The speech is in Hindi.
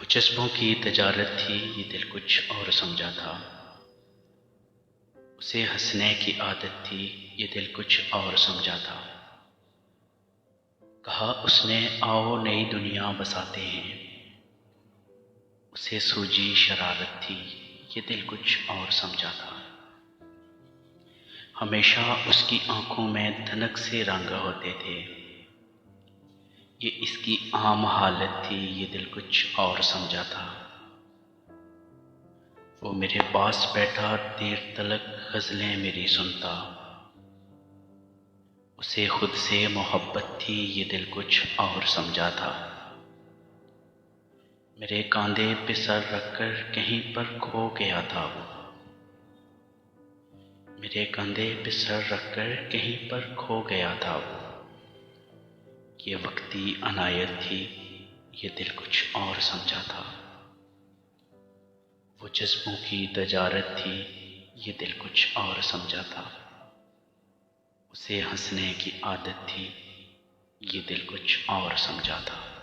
जज्बों की तजारत थी, ये दिल कुछ और समझा था। उसे हंसने की आदत थी, ये दिल कुछ और समझा था। कहा उसने आओ नई दुनिया बसाते हैं, उसे सूझी शरारत थी, ये दिल कुछ और समझा था। हमेशा उसकी आंखों में धनक से रंग होते थे, ये इसकी आम हालत थी, ये दिल कुछ और समझा था। वो मेरे पास बैठा देर तलक गज़लें मेरी सुनता, उसे खुद से मोहब्बत थी, ये दिल कुछ और समझा था। मेरे कांधे पे सर रखकर कहीं पर खो गया था वो, मेरे कंधे पे सर रखकर कहीं पर खो गया था वो। ये वक्ती अनायत थी, ये दिल कुछ और समझा था। वो जज्बों की तजारत थी, ये दिल कुछ और समझा था। उसे हंसने की आदत थी, ये दिल कुछ और समझा था।